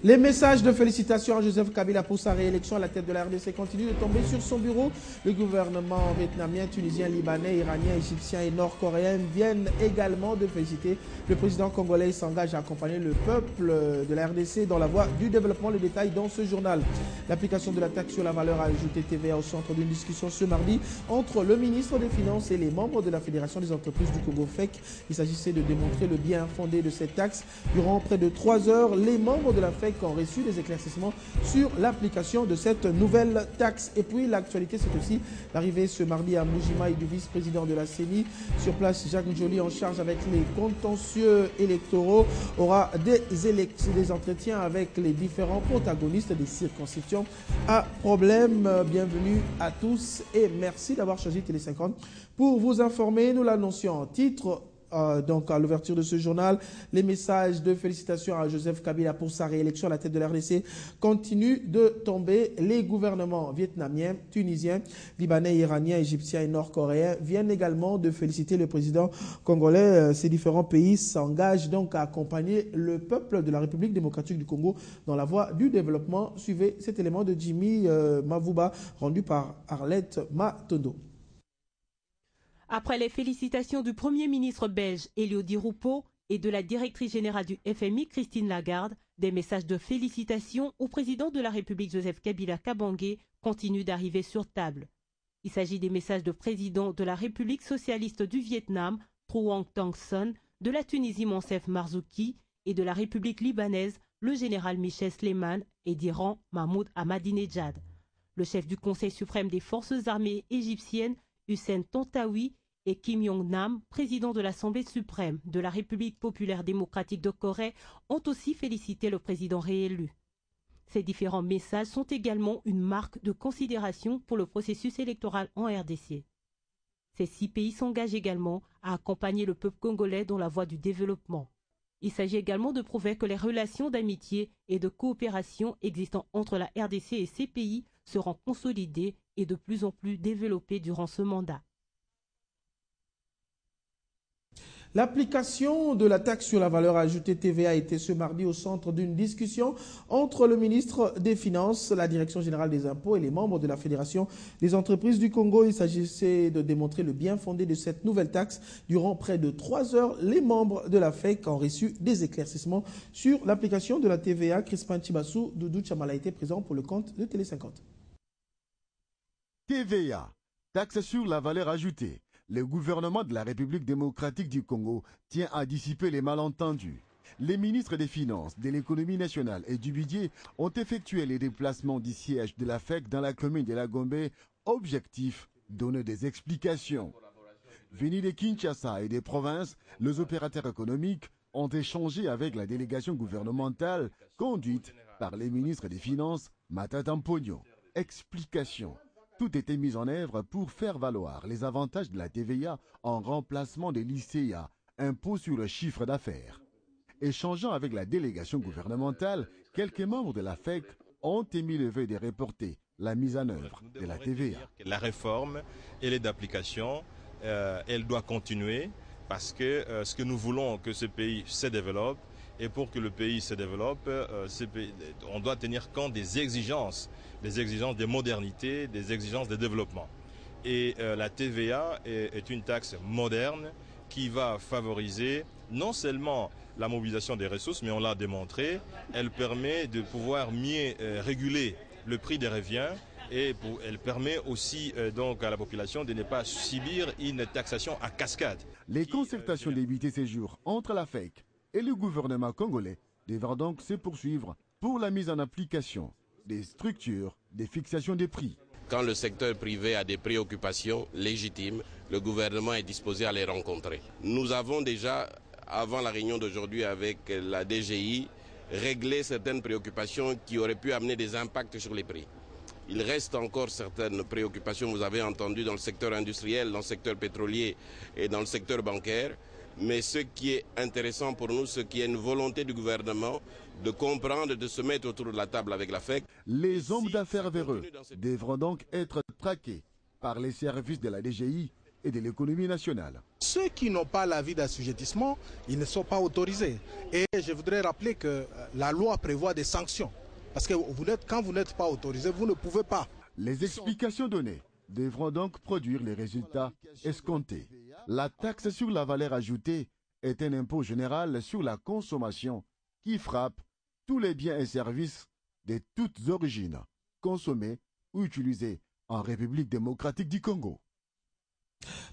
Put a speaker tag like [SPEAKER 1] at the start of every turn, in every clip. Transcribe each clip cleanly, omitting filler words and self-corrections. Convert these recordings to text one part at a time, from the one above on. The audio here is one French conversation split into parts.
[SPEAKER 1] Les messages de félicitations à Joseph Kabila pour sa réélection à la tête de la RDC continuent de tomber sur son bureau. Le gouvernement vietnamien, tunisien, libanais, iranien, égyptien et nord-coréen viennent également de féliciter le président congolais. Il s'engage à accompagner le peuple de la RDC dans la voie du développement. Le détail dans ce journal. L'application de la taxe sur la valeur ajoutée TVA au centre d'une discussion ce mardi entre le ministre des Finances et les membres de la Fédération des entreprises du Congo FEC. Il s'agissait de démontrer le bien fondé de cette taxe. Durant près de 3 heures, les membres de la FEC ont reçu des éclaircissements sur l'application de cette nouvelle taxe. Et puis l'actualité, c'est aussi l'arrivée ce mardi à Mujima du vice-président de la CENI. Sur place, Jacques Njoli, en charge avec les contentieux électoraux, aura des entretiens avec les différents protagonistes des circonscriptions à problème. Bienvenue à tous et merci d'avoir choisi Télé 50 pour vous informer. Nous l'annoncions en titre. Donc à l'ouverture de ce journal, les messages de félicitations à Joseph Kabila pour sa réélection à la tête de la RDC continuent de tomber. Les gouvernements vietnamiens, tunisiens, libanais, iraniens, égyptiens et nord-coréens viennent également de féliciter le président congolais. Ces différents pays s'engagent donc à accompagner le peuple de la République démocratique du Congo dans la voie du développement. Suivez cet élément de Jimmy Mavouba rendu par Arlette Matondo.
[SPEAKER 2] Après les félicitations du Premier ministre belge Elio Di Rupo et de la directrice générale du FMI Christine Lagarde, des messages de félicitations au président de la République Joseph Kabila Kabange continuent d'arriver sur table. Il s'agit des messages de président de la République socialiste du Vietnam, Truong Thanh Son, de la Tunisie Monsef Marzouki et de la République libanaise, le général Michel Sleiman et d'Iran Mahmoud Ahmadinejad. Le chef du Conseil suprême des forces armées égyptiennes, Hussein Tantawi, et Kim Jong-nam, président de l'Assemblée suprême de la République populaire démocratique de Corée, ont aussi félicité le président réélu. Ces différents messages sont également une marque de considération pour le processus électoral en RDC. Ces 6 pays s'engagent également à accompagner le peuple congolais dans la voie du développement. Il s'agit également de prouver que les relations d'amitié et de coopération existant entre la RDC et ces pays seront consolidées et de plus en plus développées durant ce mandat.
[SPEAKER 1] L'application de la taxe sur la valeur ajoutée TVA était ce mardi au centre d'une discussion entre le ministre des Finances, la Direction générale des impôts et les membres de la Fédération des entreprises du Congo. Il s'agissait de démontrer le bien fondé de cette nouvelle taxe. Durant près de 3 heures, les membres de la FEC ont reçu des éclaircissements sur l'application de la TVA. Crispin Chibassou, Doudou Chamala était présent pour le compte de Télé 50.
[SPEAKER 3] TVA, taxe sur la valeur ajoutée. Le gouvernement de la République démocratique du Congo tient à dissiper les malentendus. Les ministres des Finances, de l'économie nationale et du budget ont effectué les déplacements du siège de la FEC dans la commune de la Gombe. Objectif, donner des explications. Venus de Kinshasa et des provinces, les opérateurs économiques ont échangé avec la délégation gouvernementale conduite par les ministres des Finances, Matata Mpogno. Explication. Tout était mis en œuvre pour faire valoir les avantages de la TVA en remplacement de l'ICA, impôt sur le chiffre d'affaires. Échangeant avec la délégation gouvernementale, quelques membres de la FEC ont émis le vœu de reporter la mise en œuvre de la TVA.
[SPEAKER 4] La réforme, elle est d'application, elle doit continuer parce que ce que nous voulons que ce pays se développe, et pour que le pays se développe, on doit tenir compte des exigences de modernité, des exigences de développement. Et la TVA est une taxe moderne qui va favoriser non seulement la mobilisation des ressources, mais on l'a démontré, elle permet de pouvoir mieux réguler le prix des revenus et elle permet aussi donc à la population de ne pas subir une taxation à cascade.
[SPEAKER 3] Les concertations débutées ces jours entre la FEC et le gouvernement congolais devront donc se poursuivre pour la mise en application des structures de fixation des prix.
[SPEAKER 5] Quand le secteur privé a des préoccupations légitimes, le gouvernement est disposé à les rencontrer. Nous avons déjà, avant la réunion d'aujourd'hui avec la DGI, réglé certaines préoccupations qui auraient pu amener des impacts sur les prix. Il reste encore certaines préoccupations, vous avez entendu, dans le secteur industriel, dans le secteur pétrolier et dans le secteur bancaire. Mais ce qui est intéressant pour nous, c'est qu'il y a une volonté du gouvernement de comprendre, de se mettre autour de la table avec la FEC.
[SPEAKER 3] Les hommes d'affaires véreux devront donc être traqués par les services de la DGI et de l'économie nationale.
[SPEAKER 6] Ceux qui n'ont pas l'avis d'assujettissement, ils ne sont pas autorisés. Et je voudrais rappeler que la loi prévoit des sanctions. Parce que quand vous n'êtes pas autorisé, vous ne pouvez pas.
[SPEAKER 3] Les explications données devront donc produire les résultats escomptés. La taxe sur la valeur ajoutée est un impôt général sur la consommation qui frappe tous les biens et services de toutes origines, consommés ou utilisés en République démocratique du Congo.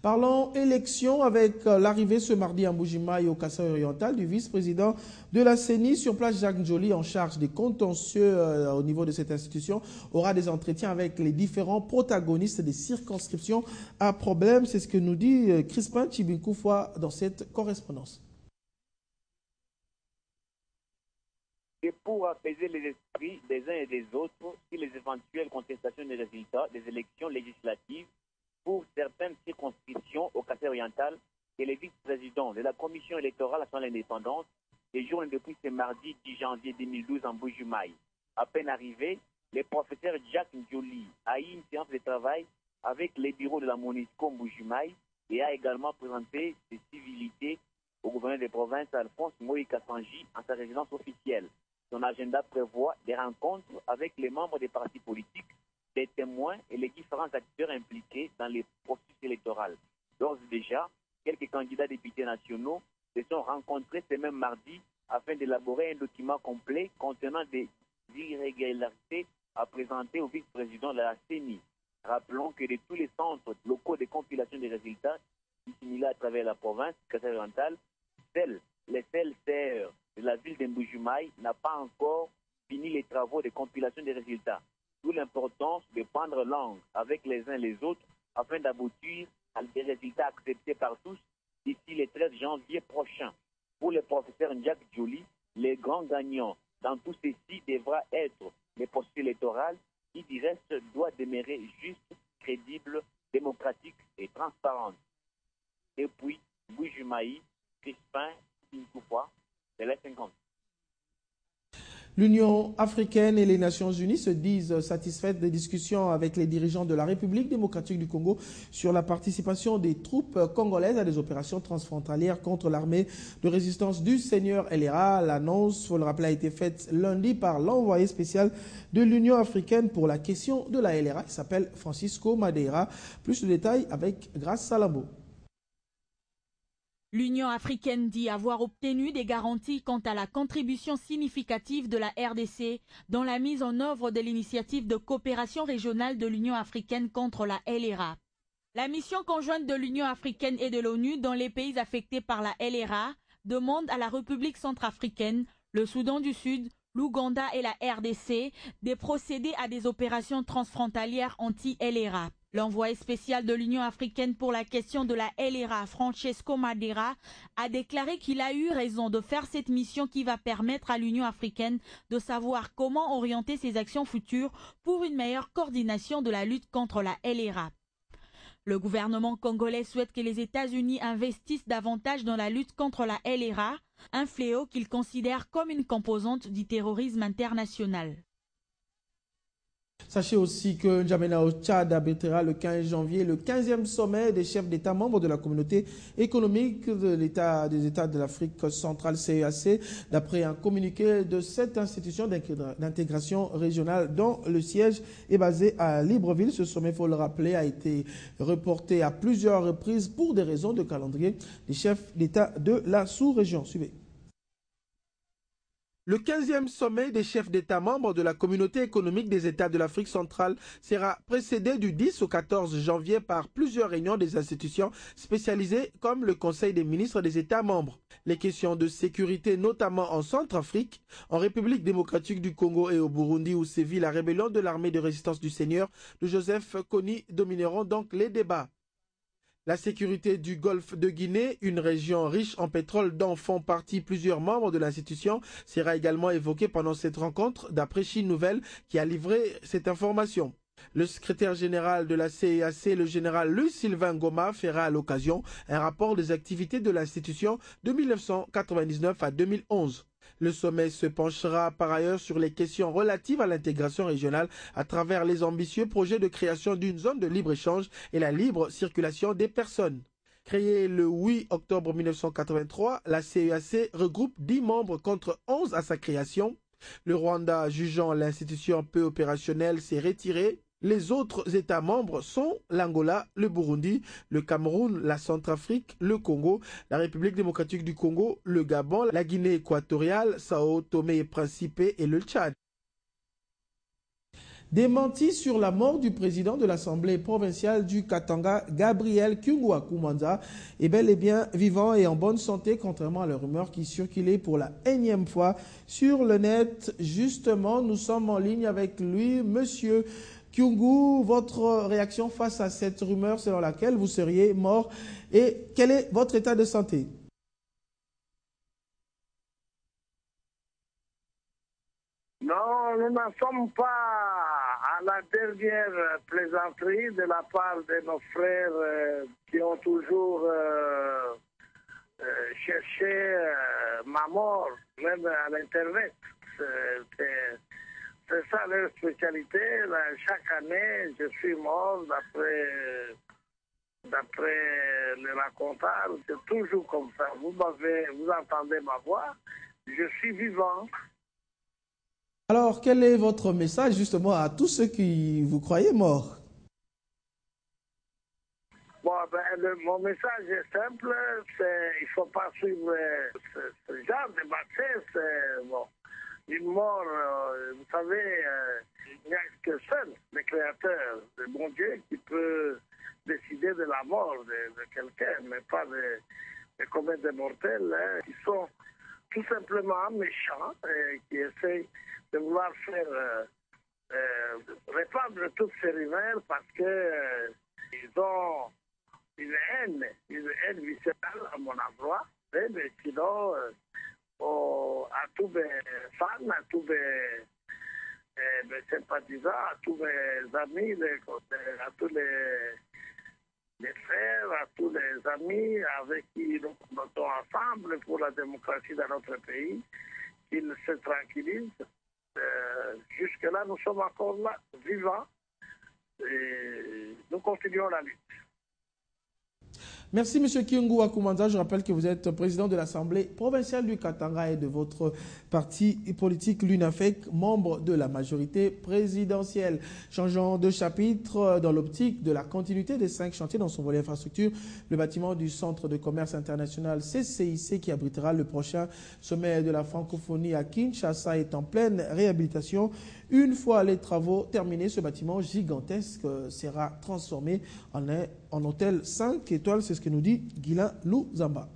[SPEAKER 1] Parlons élection avec l'arrivée ce mardi à Mbuji-Mayi au Kasaï oriental du vice-président de la CENI. Sur place, Jacques Njoli, en charge des contentieux au niveau de cette institution, aura des entretiens avec les différents protagonistes des circonscriptions à problème. C'est ce que nous dit Crispin Tchibinkoufwa dans cette correspondance.
[SPEAKER 7] Et pour apaiser les esprits des uns et des autres sur les éventuelles contestations des résultats des élections législatives pour certaines circonscriptions au Kasaï oriental, et les vice-présidents de la Commission électorale nationale indépendante séjournent depuis ce mardi 10 janvier 2012 en Mbuji-Mayi. À peine arrivé, le professeur Jacques Njoli a eu une séance de travail avec les bureaux de la MONUSCO Mbuji-Mayi et a également présenté ses civilités au gouverneur de province Alphonse Moïse Kassanji en sa résidence officielle. Son agenda prévoit des rencontres avec les membres des partis politiques, des témoins et les différents acteurs impliqués dans les processus électoraux. D'ores et déjà, quelques candidats députés nationaux se sont rencontrés ce même mardi afin d'élaborer un document complet contenant des irrégularités à présenter au vice-président de la CENI. Rappelons que de tous les centres locaux de compilation des résultats disséminés à travers la province Kasaï oriental, les CR de la ville de Mbuji-Mayi n'a pas encore fini les travaux de compilation des résultats. D'où l'importance de prendre langue avec les uns et les autres afin d'aboutir à des résultats acceptés par tous d'ici le 13 janvier prochain. Pour le professeur Jacques Njoli, les grands gagnants dans tout ceci devra être les processus électoraux qui, du reste, doit demeurer juste, crédible, démocratique et transparente. Et puis, Mbuji-Mayi, Crispin Tchibinkoufwa, de la 50.
[SPEAKER 1] L'Union africaine et les Nations unies se disent satisfaites des discussions avec les dirigeants de la République démocratique du Congo sur la participation des troupes congolaises à des opérations transfrontalières contre l'armée de résistance du Seigneur LRA. L'annonce, il faut le rappeler, a été faite lundi par l'envoyé spécial de l'Union africaine pour la question de la LRA. Il s'appelle Francisco Madeira. Plus de détails avec Grace Salambo.
[SPEAKER 8] L'Union africaine dit avoir obtenu des garanties quant à la contribution significative de la RDC dans la mise en œuvre de l'initiative de coopération régionale de l'Union africaine contre la LRA. La mission conjointe de l'Union africaine et de l'ONU dans les pays affectés par la LRA demande à la République centrafricaine, le Soudan du Sud, l'Ouganda et la RDC de procéder à des opérations transfrontalières anti-LRA. L'envoyé spécial de l'Union africaine pour la question de la LRA, Francesco Madeira, a déclaré qu'il a eu raison de faire cette mission qui va permettre à l'Union africaine de savoir comment orienter ses actions futures pour une meilleure coordination de la lutte contre la LRA. Le gouvernement congolais souhaite que les États-Unis investissent davantage dans la lutte contre la LRA, un fléau qu'il considère comme une composante du terrorisme international.
[SPEAKER 1] Sachez aussi que N'Djamena au Tchad abritera le 15 janvier le 15e sommet des chefs d'État membres de la communauté économique des États de l'Afrique centrale CEAC, d'après un communiqué de cette institution d'intégration régionale dont le siège est basé à Libreville. Ce sommet, il faut le rappeler, a été reporté à plusieurs reprises pour des raisons de calendrier des chefs d'État de la sous-région. Suivez. Le 15e sommet des chefs d'État membres de la communauté économique des États de l'Afrique centrale sera précédé du 10 au 14 janvier par plusieurs réunions des institutions spécialisées comme le Conseil des ministres des États membres. Les questions de sécurité, notamment en Centrafrique, en République démocratique du Congo et au Burundi où sévit la rébellion de l'armée de résistance du Seigneur de Joseph Kony, domineront donc les débats. La sécurité du golfe de Guinée, une région riche en pétrole dont font partie plusieurs membres de l'institution, sera également évoquée pendant cette rencontre, d'après Chine Nouvelle qui a livré cette information. Le secrétaire général de la CEAC, le général Louis-Sylvain Ngoma, fera à l'occasion un rapport des activités de l'institution de 1999 à 2011. Le sommet se penchera par ailleurs sur les questions relatives à l'intégration régionale à travers les ambitieux projets de création d'une zone de libre-échange et la libre circulation des personnes. Créée le 8 octobre 1983, la CEAC regroupe 10 membres contre 11 à sa création. Le Rwanda, jugeant l'institution peu opérationnelle, s'est retiré. Les autres États membres sont l'Angola, le Burundi, le Cameroun, la Centrafrique, le Congo, la République démocratique du Congo, le Gabon, la Guinée équatoriale, Sao Tomé et Principe et le Tchad. Démenti sur la mort du président de l'Assemblée provinciale du Katanga, Gabriel Kyungwa-Kumwanza, est bel et bien vivant et en bonne santé, contrairement à la rumeur qui circulait pour la énième fois sur le net. Justement, nous sommes en ligne avec lui, monsieur Kyungu. Votre réaction face à cette rumeur selon laquelle vous seriez mort et quel est votre état de santé?
[SPEAKER 9] Non, nous n'en sommes pas à la dernière plaisanterie de la part de nos frères qui ont toujours cherché ma mort, même à l'Internet. C'est ça leur spécialité. Chaque année, je suis mort d'après le raconteur. C'est toujours comme ça. Vous entendez ma voix. Je suis vivant.
[SPEAKER 1] Alors, quel est votre message justement à tous ceux qui vous croyez mort?
[SPEAKER 9] Bon, mon message est simple, il ne faut pas suivre ce genre de vaccin. Bon, une mort, vous savez, il n'y a que seul le Créateur, le bon Dieu, qui peut décider de la mort de quelqu'un, mais pas de combien de mortels qui sont tout simplement méchants et qui essayent de vouloir faire répandre toutes ces rumeurs parce qu'ils ont une haine viscérale à mon endroit. Mais sinon, à tous mes fans, à tous mes sympathisants, à tous mes amis, à tous les frères, à tous les amis avec qui nous combattons ensemble pour la démocratie dans notre pays, qu'ils se tranquillisent. Jusque-là, nous sommes encore là, vivants, et nous continuons la lutte.
[SPEAKER 1] Merci, M. Kyungwa-Kumwanza. Je rappelle que vous êtes président de l'Assemblée provinciale du Katanga et de votre parti politique l'UNAFEC, membre de la majorité présidentielle. Changeant de chapitre dans l'optique de la continuité des 5 chantiers dans son volet infrastructure, le bâtiment du Centre de commerce international CCIC qui abritera le prochain sommet de la francophonie à Kinshasa est en pleine réhabilitation. Une fois les travaux terminés, ce bâtiment gigantesque sera transformé en hôtel 5 étoiles. C'est ce que nous dit Guilain Louzamba.